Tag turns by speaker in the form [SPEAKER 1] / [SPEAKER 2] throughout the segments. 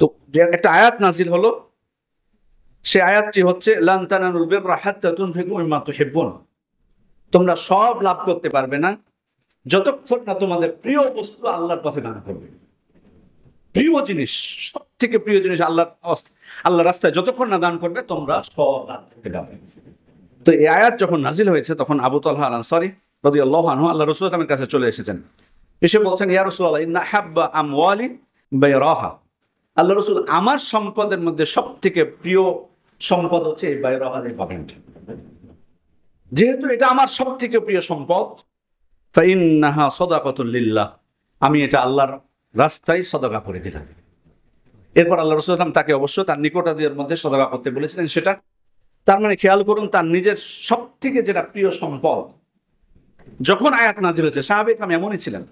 [SPEAKER 1] তো যে একটা আয়াত নাজিল হলো, সে আয়াতটি হচ্ছে লান তানালুল বিররা হাত্তা তুনফিকু মিম্মা তুহিব্বুন, তোমরা সব লাভ করতে পারবে না যতক্ষণ না তোমাদের প্রিয় বস্তু আল্লাহর পথে দান করবে। প্রিয় জিনিস, সব থেকে প্রিয় জিনিস আল্লাহ রাস্তায় যতক্ষণ না দান করবে তোমরা সব লাভ করতে পারবে। তো এই আয়াত যখন নাজিল হয়েছে তখন আবু তালহা আল আনসারী রাদিয়াল্লাহু আনহু আল্লাহ রাসূল সাল্লাল্লাহু আলাইহি ওয়াসাল্লামের কাছে চলে এসেছেন। এসে বলছেন, ইয়া রাসূলুল্লাহ ইন্না হাব্বা আমওয়ালি বাইরাহা, আল্লাহ রাসূল আমার সম্পদের মধ্যে সব থেকে প্রিয় সম্পদ হচ্ছে এই বাইরাহা, এই বাগানটা। যেহেতু এটা আমার সব থেকে প্রিয় সম্পদ, ফাইন্নাহা সাদাকাতুল লিল্লাহ, আমি এটা আল্লাহর রাস্তায় সদকা করে দিলাম। এরপর আল্লাহ রাসূল সাল্লাল্লাহু আলাইহি ওয়াসাল্লাম তাকে অবশ্য তার নিকটাত্মীয়দের মধ্যে সদকা করতে বলেছিলেন সেটা। তার মানে খেয়াল করুন, তার নিজের সব থেকে যেটা প্রিয় সম্পদ, যখন আয়াত নাজিল হয়েছে, সাহাবী আমি এমনই ছিলেন,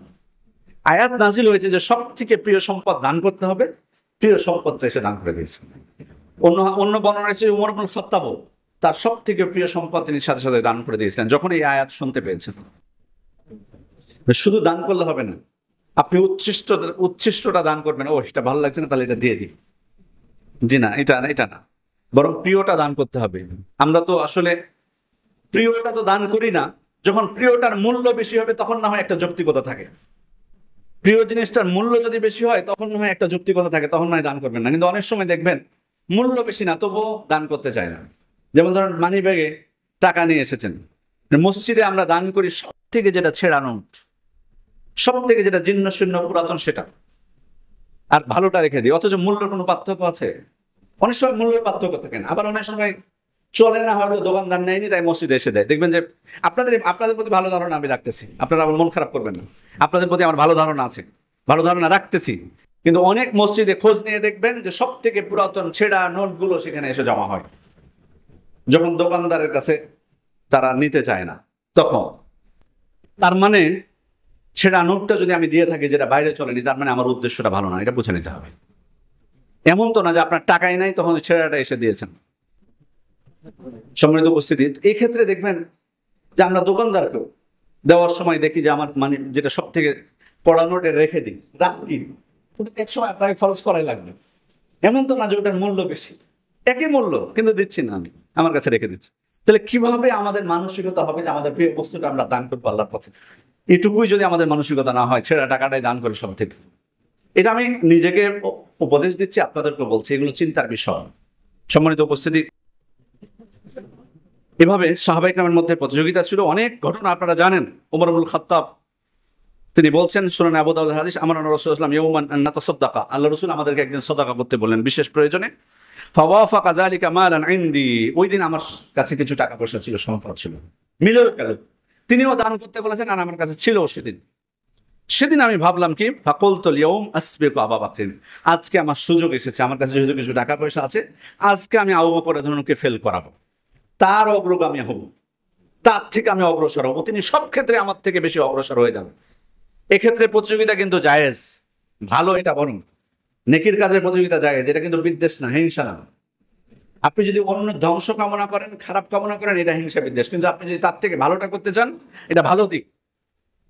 [SPEAKER 1] আয়াত নাজিল হয়েছে যে সব থেকে প্রিয় সম্পদ দান করতে হবে, প্রিয় সম্পদটা এসে দান করে দিয়েছেন। অন্য বর্ণনা আছে উমর ইবনে খাত্তাব তার সব থেকে প্রিয় সম্পদ তিনি সাথে সাথে দান করে দিয়েছিলেন যখন এই আয়াত শুনতে পেয়েছেন। শুধু দান করলে হবে না, আপনি উচ্ছিষ্টটা দান করবেন, ও এটা ভালো লাগছে না তাহলে এটা দিয়ে দিই, জি না, এটা না, বরং প্রিয়টা দান করতে হবে। আমরা তো আসলে প্রিয়টা তো দান করি না, যখন প্রিয়টার মূল্য বেশি হবে তখন না হয় একটা যৌক্তিকতা থাকে। প্রিয় জিনিসটার মূল্য যদি বেশি হয় তখন না হয় একটা যৌক্তিকতা থাকে, তখন নয় দান করবেন না। কিন্তু অনেক সময় দেখবেন মূল্য বেশি না তবুও দান করতে চায় না। যেমন ধরেন মানি ব্যাগে টাকা নিয়ে এসেছেন, মসজিদে আমরা দান করি সব থেকে যেটা ছেঁড়া নোট, সব থেকে যেটা জীর্ণ শীর্ণ পুরাতন সেটা, আর ভালোটা রেখে দিই। অথচ মূল্যের কোনো পার্থক্য আছে? অনেক সময় মূল্যের পার্থক্য থাকে না, আবার অনেক সময় চলে না, হয়তো দোকানদার নেয়নি তাই মসজিদে এসে দেয়। দেখবেন যে আপনাদের প্রতি ভালো ধারণা আমি রাখতেছি, আপনারা আমার মন খারাপ করবেন না, আপনাদের প্রতি আমার ভালো ধারণা আছে, ভালো ধারণা রাখতেছি। কিন্তু অনেক মসজিদে খোঁজ নিয়ে দেখবেন যে সব থেকে পুরাতন ছেঁড়া নোটগুলো সেখানে এসে জমা হয়, যখন দোকানদারের কাছে তারা নিতে চায় না তখন। তার মানে ছেঁড়া নোটটা যদি আমি দিয়ে থাকি যেটা বাইরে চলেনি, তার মানে আমার উদ্দেশ্যটা ভালো না, এটা বুঝে নিতে হবে। এমন তো না যে আপনার টাকাই নাই তখন ছেঁড়াটা এসে দিয়েছেন। সম্মানিত উপস্থিতি, এই ক্ষেত্রে দেখবেন যে আমরা দোকানদারকেও দেওয়ার সময় দেখি যে আমার মানে যেটা সব থেকে পড়া নোটে রেখে দিই, রাখি, ওটা এক সময় আপনাকে খরচ করাই লাগবে। এমন তো না যে ওটার মূল্য বেশি, একই মূল্য কিন্তু দিচ্ছি না, আমি আমার কাছে রেখে দিচ্ছি। তাহলে কিভাবে আমাদের মানসিকতা হবে যে আমাদের প্রিয় বস্তুটা আমরা দান করবো আল্লাহর পথে? এটুকুই যদি আমাদের মানসিকতা না হয়, ছেঁড়া টাকাটাই দান করে সব থেকে। এটা আমি নিজেকে উপদেশ দিচ্ছি, আপনাদেরকে বলছি, এগুলো চিন্তার বিষয়। সম্মানিত উপস্থিতি, এভাবে সাহাবায়ে কেরামের মধ্যে প্রতিযোগিতা ছিল। অনেক ঘটনা আপনারা জানেন। ওমর ইবনুল খাত্তাব তিনি বলছেন, সুনানে আবু দাউদ হাদিস, আমানা রাসূলুল্লাহ সাল্লাল্লাহু আলাইহি ওয়াসাল্লাম ইয়াওমান নাতাসাদদাকা, আল্লাহ রাসূল আমাদেরকে একদিন সাদাকা করতে বললেন বিশেষ প্রয়োজনে। ফাওয়াফাকা যালিকা মালান ইনদি, ওই দিন আমার কাছে কিছু টাকা পয়সা ছিল, সম্পদ ছিল, মিলেও গেল। তিনিও দান করতে বলেছেন আর আমার কাছে ছিল সেদিন আমি ভাবলাম কি, ফাকুলতুল ইয়াউম আসবিকু আবু বকর, আজকে আমার সুযোগ এসেছে, আমার কাছে যেহেতু কিছু টাকা পয়সা আছে, আজকে আমি আবু বকর রাদিয়াল্লাহু ফেল করাবো, তার অগ্রগামী হব, তার থেকে আমি অগ্রসর হব, তিনি সব ক্ষেত্রে আমার থেকে বেশি অগ্রসর হয়ে যাবেন। এক্ষেত্রে প্রতিযোগিতা কিন্তু জায়েজ, ভালো, এটা বরং নেকির কাজের প্রতিযোগিতা জায়েজ, এটা কিন্তু বিদ্বেষ না, হিংসা না। আপনি যদি অন্য ধ্বংস কামনা করেন, খারাপ কামনা করেন, এটা হিংসা বিদ্বেষ। কিন্তু আপনি যদি তার থেকে ভালোটা করতে চান, এটা ভালো দিক।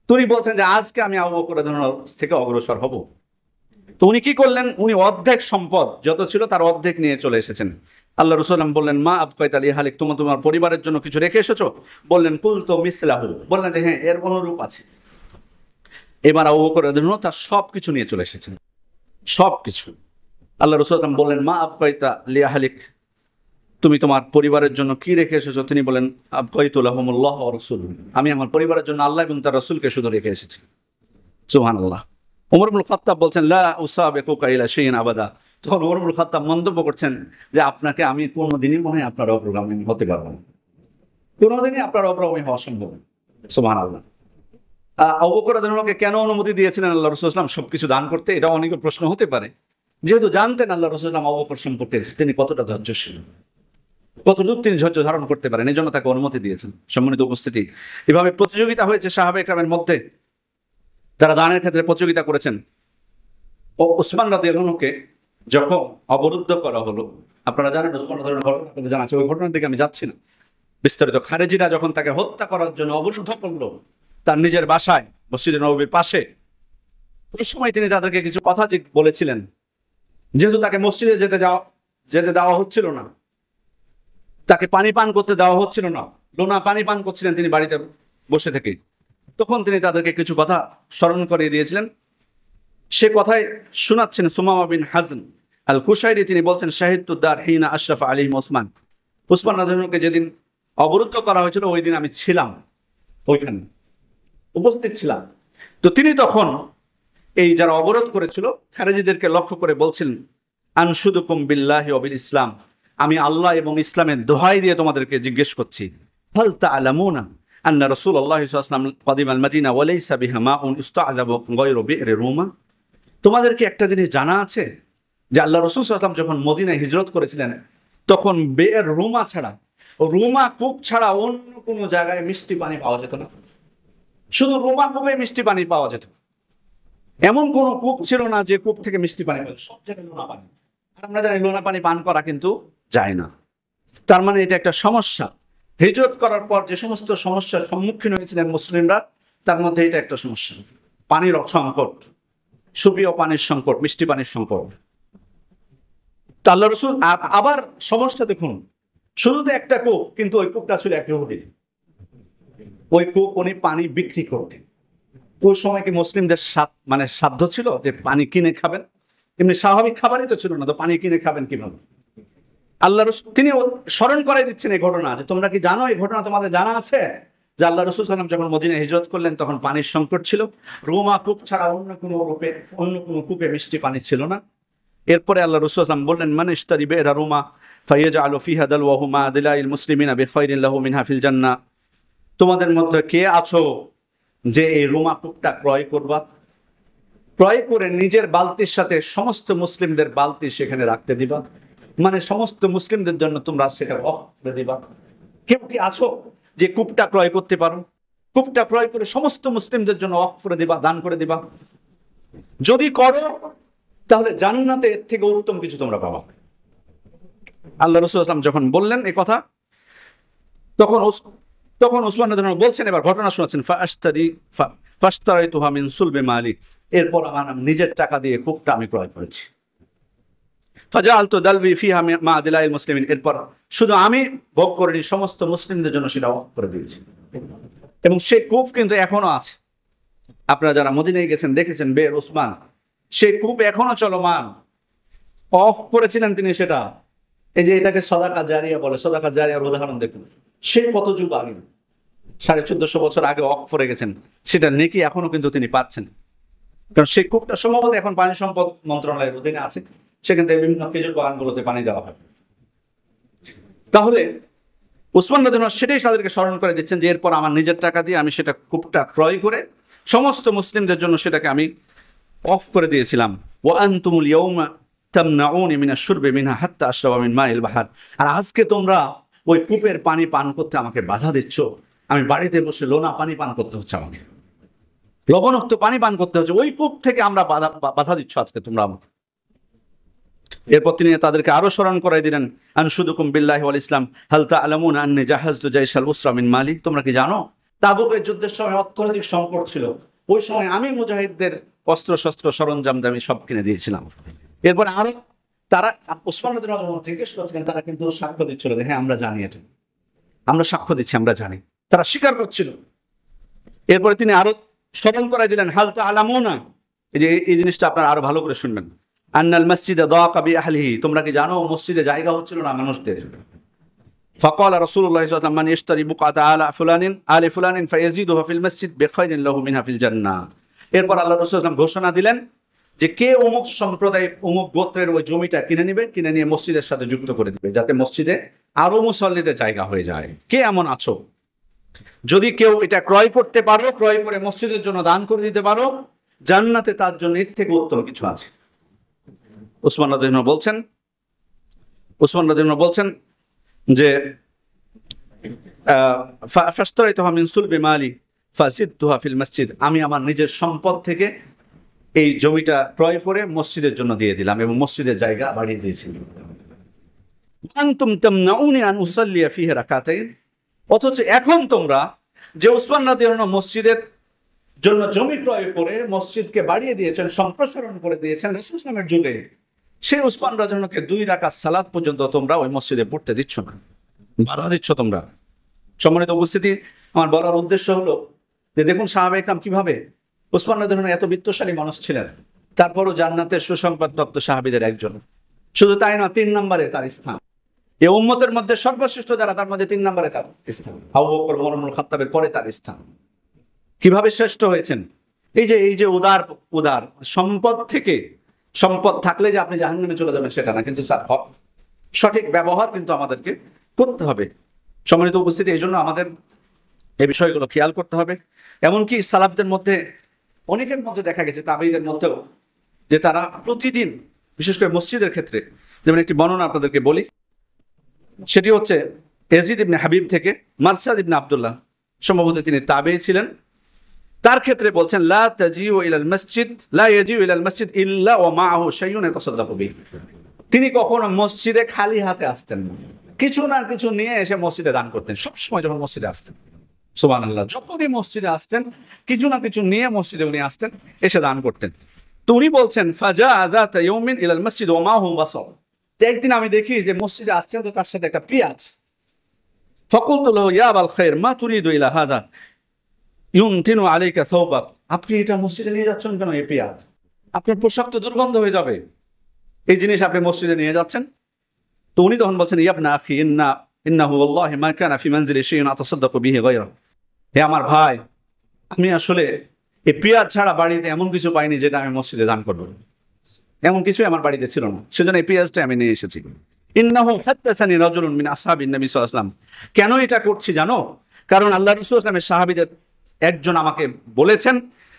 [SPEAKER 1] তিনি বলছেন যে আজকে আমি আবু বকর রাদিয়াল্লাহু থেকে অগ্রসর হব। তো উনি কি করলেন, উনি অর্ধেক সম্পদ যত ছিল তার অর্ধেক নিয়ে চলে এসেছেন। আল্লাহ রাসূল বললেন, মা আবকাইতা লিহালিক, তোমার পরিবারের জন্য কিছু রেখে এসেছো? বললেন, কুলতু মিসলাহু, বললেন যে হ্যাঁ, এর অনুরূপ আছে। এবার আবু বকর রাদিয়াল্লাহু তার সবকিছু নিয়ে চলে এসেছেন, সবকিছু। আল্লাহ রাসূল বললেন, মা আবকাইতা লিহালিক, তুমি তোমার পরিবারের জন্য কি রেখে এসেছো? তিনি বলেন, আবকাইতু লাহুমুল্লাহ ওয়া রাসূলুহু, আমি আমার পরিবারের জন্য আল্লাহ এবং তার রাসূলকে শুধু রেখে এসেছি। সুবহানাল্লাহ। ওমর ইবনুল খাত্তাব বলছেন, লা উসাবিকুকা ইলা শাইইন আবাদা, তখন ওমর ইবনুল খাত্তাব মন্তব্য করছেন যে আপনাকে আমি কোনোদিনই মনে হয় আপনার অগ্রগামী হতে পারবো না, কোনোদিনই আপনার অগ্রগামী হওয়া সম্ভব না। সুবহানাল্লাহ। আবু বকর রাদিয়াল্লাহু কেন অনুমতি দিয়েছিলেন আল্লাহ রাসূল সাল্লাল্লাহু আলাইহি ওয়াসাল্লাম সবকিছু দান করতে? এটা অনেকের প্রশ্ন হতে পারে। যেহেতু জানতেন আল্লাহ রাসূল সাল্লাল্লাহু আলাইহি ওয়াসাল্লাম আবু বকর সম্পর্কে তিনি কতটা ধৈর্যশীল, কতটুকু তিনি ধৈর্য ধারণ করতে পারেন, এই জন্য তাকে অনুমতি দিয়েছেন। সম্মানিত উপস্থিতি, এভাবে প্রতিযোগিতা হয়েছে সাহাবায়ে কেরামের মধ্যে, যারা দানের ক্ষেত্রে প্রতিযোগিতা করেছেন। ও উসমান রাদিয়াল্লাহুকে যখন অবরুদ্ধ করা হলো, আপনারা জানেন উসমান রাদিয়াল্লাহু ঘটনা জানা আছে, ওই ঘটনার দিকে আমি যাচ্ছি না বিস্তারিত। খারেজিরা যখন তাকে হত্যা করার জন্য অবরুদ্ধ করলো তার নিজের বাসায় মসজিদে নববীর পাশে, ওই সময় তিনি তাদেরকে কিছু কথা বলেছিলেন যেহেতু তাকে মসজিদে যেতে দেওয়া হচ্ছিল না, তাকে পানি পান করতে দেওয়া হচ্ছিল না, লোনা পানি পান করছিলেন তিনি বাড়িতে বসে থেকে, তখন তিনি তাদেরকে কিছু কথা স্মরণ করিয়ে দিয়েছিলেন। সে কথায় শোনাচ্ছেন সুমামা বিন হাজন আল কুশাইরি, তিনি বলছেন শাহিদুদ্দার হিনা আশরাফ আলিম ওসমান, উসমান রাদিয়াল্লাহু যেদিন অবরুদ্ধ করা হয়েছিল ওই দিন আমি ছিলাম, ওইখানে উপস্থিত ছিলাম। তো তিনি তখন এই যারা অবরোধ করেছিল খারেজিদেরকে লক্ষ্য করে বলছিলেন, আনশুদুকুম বিল্লাহি ওয়া বিল ইসলাম, আমি আল্লাহ এবং ইসলামের দোহাই দিয়ে তোমাদেরকে জিজ্ঞেস করছি, হাল তা'লামুনা আন্না রাসূলুল্লাহ সাল্লাল্লাহু আলাইহি ওয়াসাল্লাম কাদিমাল মাদিনা ওয়া লাইসা বিহা মাউন ইস্তা'যাবু গায়রু বি'r রুমা। তোমাদের কি একটা জিনিস জানা আছে যে আল্লাহ রাসূল সাল্লাল্লাহু আলাইহি ওয়াসাল্লাম যখন মদিনায় হিজরত করেছিলেন তখন বি'r রুমা ছাড়া, রুমা কূপ ছাড়া অন্য কোনো জায়গায় মিষ্টি পানি পাওয়া যেত না, শুধু রুমা কূপে মিষ্টি পানি পাওয়া যেত। এমন কোন কূপ ছিল না যে কূপ থেকে মিষ্টি পানি পাওয়া, সব জায়গায় লোনা পানি। আমরা জানি লোনা পানি পান করা কিন্তু যায় না। তার মানে এটা একটা সমস্যা। হিজরত করার পর যে সমস্ত সমস্যার সম্মুখীন হয়েছিলেন মুসলিমরা, তার মধ্যে এটা একটা সমস্যা, পানির সংকট, সুপেয় পানির সংকট, মিষ্টি পানির সংকট। তা আল্লাহ রাসূল আবার সমস্যা দেখুন, শুধু তো একটা কূপ, কিন্তু ওই কূপটা ছিল এক ইহুদি, ওই কূপ উনি পানি বিক্রি করতেন। ওই সময় কি মুসলিমদের সাধ্য ছিল যে পানি কিনে খাবেন? এমনি স্বাভাবিক খাবারই তো ছিল না, তো পানি কিনে খাবেন কিভাবে? আল্লাহ রাসূল তিনি স্মরণ করাই দিচ্ছেন এই ঘটনা, যে তোমরা কি জানো, এই ঘটনা তোমাদের জানা আছে যে আল্লাহ রাসূল সাল্লাল্লাহু আলাইহি ওয়াসাল্লাম যখন মদিনায় হিজরত করলেন তখন পানির সংকট ছিল, রুমা কূপ ছাড়া অন্য কোনো কূপে মিষ্টি পানি ছিল না। এরপরে আল্লাহ রাসূল সাল্লাল্লাহু আলাইহি ওয়াসাল্লাম বললেন, মান ইশতারি বি'রা রুমা ফায়াজআলু ফিহা দালওয়াহু মা দিলাইল মুসলিমিনা বিখাইরিন লাহু মিনহা ফিল জান্নাহ। তোমাদের মধ্যে কে আছো যে এই রুমা কূপটা ক্রয় করবা, ক্রয় করে নিজের বালতির সাথে সমস্ত মুসলিমদের বালতি সেখানে রাখতে দিবা, মানে সমস্ত মুসলিমদের জন্য তোমরা সেটা অফ করে দিবা। কেউ কি আছো যে কূপটা ক্রয় করতে পারো? কূপটা ক্রয় করে সমস্ত মুসলিমদের জন্য অফ করে দিবা, দান করে দিবা। যদি করো তাহলে জান্নাতে এর থেকে উত্তম কিছু তোমরা পাবা। আল্লাহ রাসূল সাল্লাল্লাহু আলাইহি ওয়াসাল্লাম যখন বললেন এই কথা, তখন ওসমান রাদিয়াল্লাহু আনহু বলছেন, এবার ঘটনা শোনাচ্ছেন, ফাশতারাইতুহা মিন সুলবি মালি, এরপর আমার নিজের টাকা দিয়ে কূপটা আমি ক্রয় করেছি। ফাজাআলতু দালবি ফিহা মা দিলাইল মুসলিমিন, এরপর শুধু আমি ভোগ করিনি, সমস্ত মুসলিমদের জন্য সেটা অফ করে দিয়েছি। এবং সেই কূপ কিন্তু এখনো আছে। আপনারা যারা মদিনায় গেছেন দেখেছেন বি'r উসমান, সেই কূপ এখনো চলমান, অফ করেছিলেন তিনি সেটা। এই যে এটাকে সাদাকা জারিয়া বলে, সাদাকা জারিয়ার উদাহরণ দেখুন, সে কত যুগ আগে, 1450 বছর আগে অফ করে গেছেন, সেটা নেকি এখনো কিন্তু তিনি পাচ্ছেন। কারণ সেই কূপটা সম্ভবত এখন পানি সম্পদ মন্ত্রণালয়ের অধীনে আছে, সেখান থেকে বিভিন্ন খেজুর বাগানগুলোতে পানি দেওয়া হয়। তাহলে উসমান রাদিয়াল্লাহু আনহু সেটাই তাদেরকে স্মরণ করে দিচ্ছেন যে এরপর আমার নিজের টাকা দিয়ে আমি সেটা কূপটা ক্রয় করে সমস্ত মুসলিমদের জন্য সেটাকে আমি অফ করে দিয়েছিলাম। ওয়া আনতুমুল ইয়াউমা তামনাউনি মিনাশ শুরবি মিনহা হাত্তা আশরাবা মিন মাইল বাহার, আর আজকে তোমরা ওই কূপের পানি পান করতে আমাকে বাধা দিচ্ছ। আমি বাড়িতে বসে লোনা পানি পান করতে হচ্ছে, আমাকে লবণাক্ত পানি পান করতে হচ্ছে, ওই কূপ থেকে আমরা বাধা দিচ্ছ আজকে তোমরা আমাকে। এরপর তিনি তাদেরকে আরো স্মরণ করাই দিলেন, আনশুদুকুম বিল্লাহি ওয়াল ইসলাম হাল তা'লামুনা আন্নী জাহাজতু জাইশাল উসরা মিন মালি, তোমরা কি জানো তাবুকের যুদ্ধের সময় অর্থনৈতিক সংকট ছিল, ওই সময় আমি মুজাহিদদের অস্ত্র শস্ত্র সরঞ্জাম দামি সব কিনে দিয়েছিলাম। এরপর আরো তারা উসমান রাদিয়াল্লাহু আনহু জিজ্ঞেস করছিলেন, তারা কিন্তু সাক্ষ্য দিচ্ছিল যে হ্যাঁ আমরা জানি, এটা আমরা সাক্ষ্য দিচ্ছি, আমরা জানি, তারা স্বীকার করছিল। এরপরে তিনি আরো স্মরণ করাই দিলেন, হাল তা'লামুনা, এই জিনিসটা আপনারা আরো ভালো করে শুনবেন, আন্নাল মসজিদে দাকা বিআহলিহি, তোমরা কি জানো মসজিদে জায়গা হচ্ছিল না মানুষদের। ফাকালা রাসূলুল্লাহ সাল্লাল্লাহু আলাইহি ওয়াসাল্লাম, মান ইশতারি বুকাতা আলি ফুলানিন ফায়াজিদুহা ফিল মসজিদ বিখাইরিন লাহু মিনহা ফিল জান্নাহ। এরপর আল্লাহ রাসূল সাল্লাল্লাহু আলাইহি ওয়াসাল্লাম ঘোষণা দিলেন যে কে অমুক সম্প্রদায় অমুক গোত্রের ওই জমিটা কিনে নিবে, কিনে নিয়ে মসজিদের সাথে যুক্ত করে দিবে, যাতে মসজিদে আরো মুসল্লিদের জায়গা হয়ে যায়। কে এমন আছো যদি কেউ এটা ক্রয় করতে পারো, ক্রয় করে মসজিদের জন্য দান করে দিতে পারো, জান্নাতে তার জন্য এর থেকে উত্তম কিছু আছে। উসমান রাদিয়াল্লাহু বলছেন যে ফাশতারাইতুহা মিন সুলবি মালি ফাজিদতুহা ফিল মসজিদ, আমি আমার নিজের সম্পদ থেকে এই জমিটা ক্রয় করে মসজিদের জন্য দিয়ে দিলাম এবং মসজিদের জায়গা বাড়িয়ে দিয়েছি। আনতুম তামনাউনি আন উসাল্লিয়া ফিহি রাকাতাইন, অথচ এখন তোমরা যে উসমান রাদিয়াল্লাহু আনহু মসজিদের জন্য জমি ক্রয় করে মসজিদকে বাড়িয়ে দিয়েছেন, সম্প্রসারণ করে দিয়েছেন রাসূল সাল্লাল্লাহু আলাইহি ওয়াসাল্লামের যুগে, সেই উসমান রাদিয়াল্লাহু আনহুকে 2 রাকাত সালাত পর্যন্ত তোমরা ওই মসজিদে পড়তে দিচ্ছ না, বাধা দিচ্ছ তোমরা। সম্মানিত উপস্থিতি, আমার বলার উদ্দেশ্য হলো যে দেখুন সাহাবা ইকরাম কিভাবে, উসমান রাদিয়াল্লাহু আনহু এত বিত্তশালী মানুষ ছিলেন, তারপরও জান্নাতের সুসংবাদপ্রাপ্ত সাহাবীদের একজন। শুধু তাই না, 3 নম্বরে তার স্থান। এই উম্মতের মধ্যে সর্বশ্রেষ্ঠ যারা, তার মধ্যে 3 নম্বরে তার স্থান। আবু বকর, ওমর ইবনুল খাত্তাবের পরে তার স্থান। কিভাবে শ্রেষ্ঠ হয়েছেন? এই যে উদার সম্পদ থেকে, সম্পদ থাকলে যে আপনি জাহান্নামে চলে যাবেন সেটা না, কিন্তু সঠিক ব্যবহার কিন্তু আমাদেরকে করতে হবে। সম্মানিত উপস্থিতি, এই জন্য আমাদের এই বিষয়গুলো খেয়াল করতে হবে। এমনকি সালাফদের মধ্যে অনেকের মধ্যে দেখা গেছে, তাবেঈদের মধ্যেও, যে তারা প্রতিদিন, বিশেষ করে মসজিদের ক্ষেত্রে, যেমন একটি বর্ণনা আপনাদেরকে বলি, সেটি হচ্ছে ইয়াজিদ ইবনে হাবিব থেকে মারসাদ ইবনে আব্দুল্লাহ, সম্ভবত তিনি তাবেঈ ছিলেন। তার ক্ষেত্রে বলছেন লা তাজিউ ইলাল মসজিদ, লা ইয়াজিউ ইলাল মসজিদ ইল্লা ওয়া মাআহু শাইউন ইয়াতাসাদ্দাকু বিহি। তিনি কখনো মসজিদে খালি হাতে আসতেন না, কিছু না কিছু নিয়ে এসে মসজিদে দান করতেন। সবসময় যখন মসজিদে আসতেন, সুবহানাল্লাহ, যখনই মসজিদে আসতেন কিছু না কিছু নিয়ে মসজিদে উনি আসতেন, এসে দান করতেন। তো উনি বলছেন ফাজা যাতা ইয়াউমিন ইলাল মসজিদ ওয়া মাআহু বাসার। তো একদিন আমি দেখি যে মসজিদে আসছেন, তো তার সাথে একটা পেঁয়াজ। ফাকুলতু লাহু ইয়া আবাল খায়র মা তুরিদু ইলা হাযা ইউনতিনু আলাইকা সাওবাক। আপনি এটা মসজিদে নিয়ে যাচ্ছেন কেন? এই পেঁয়াজ, আপনার পোশাক তো দুর্গন্ধ হয়ে যাবে, এই জিনিস আপনি মসজিদে নিয়ে যাচ্ছেন। তো উনি তখন বলছেন ইয়াবনা আখি ইন্নাহু ওয়াল্লাহি মা কানা ফি মানজিলি শাইউন আতাসাদ্দাকু বিহি গায়রা। হে আমার ভাই, আমি আসলে এই পেঁয়াজ ছাড়া বাড়িতে এমন কিছু পাইনি যেটা আমি মসজিদে দান করবো, এমন কিছুই আমার বাড়িতে ছিল না, সেজন্য এই পেঁয়াজটা আমি নিয়ে এসেছি। ইন্নাহু হাদাসানি রাজুলুন মিন আসহাবিন নবী সাল্লাল্লাহু আলাইহি ওয়াসাল্লাম। কেন এটা করছি জানো? কারণ আল্লাহ রাসূল সাল্লাল্লাহু আলাইহি ওয়াসাল্লামের সাহাবীদের একজন আমাকে বলেছেন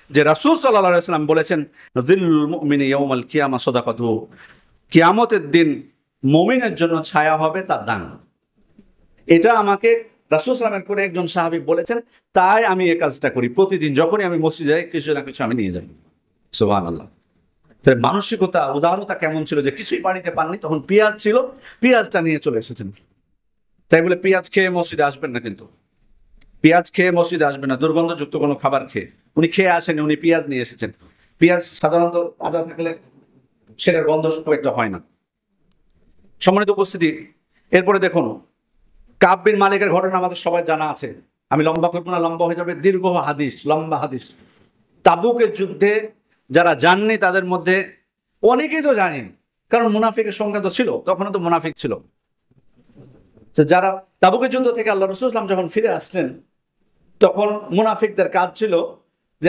[SPEAKER 1] যে রাসূল সাল্লাল্লাহু আলাইহি ওয়াসাল্লাম বলেছেন যিল্লুল মুমিনি ইয়াউমাল কিয়ামা সাদাকাতুহু। কিয়ামতের দিন মুমিনের জন্য ছায়া হবে তার দান। এটা আমাকে রাসূল সাল্লাল্লাহু আলাইহি ওয়াসাল্লামের করে একজন সাহাবী বলেছেন, তাই আমি এই কাজটা করি। প্রতিদিন যখনই আমি মসজিদে যাই কিছু না কিছু আমি নিয়ে যাই। সুবহানাল্লাহ। তার মানসিকতা, উদারতা কেমন ছিল যে কিছুই বাড়িতে পাননি, তখন পেঁয়াজ ছিল, পেঁয়াজটা নিয়ে চলে এসেছেন। তাই বলে পেঁয়াজ খেয়ে মসজিদে আসবেন না, কিন্তু পেঁয়াজ খেয়ে মসজিদে আসবেন না, দুর্গন্ধযুক্ত কোনো খাবার খেয়ে। উনি খেয়ে আসেনি, উনি পেঁয়াজ নিয়ে এসেছেন। পেঁয়াজ সাধারণত তাজা থাকলে সেটার গন্ধ খুব একটা হয় না। সম্মানিত উপস্থিতি, এরপরে দেখুন কাব বিন মালিকের ঘটনা আমাদের সবাই জানা আছে। আমি লম্বা করবো না, লম্বা হয়ে যাবে, দীর্ঘ হাদিস, লম্বা হাদিস। তাবুকের যুদ্ধে যারা যাননি তাদের মধ্যে অনেকেই তো জানে, কারণ মুনাফিকের সংখ্যা তো ছিল, তখনও তো মুনাফিক ছিল। যারা তাবুকের যুদ্ধ থেকে আল্লাহ রাসূল সাল্লাল্লাহু আলাইহি ওয়াসাল্লাম যখন ফিরে আসলেন, তখন মুনাফিকদের কাজ ছিল যে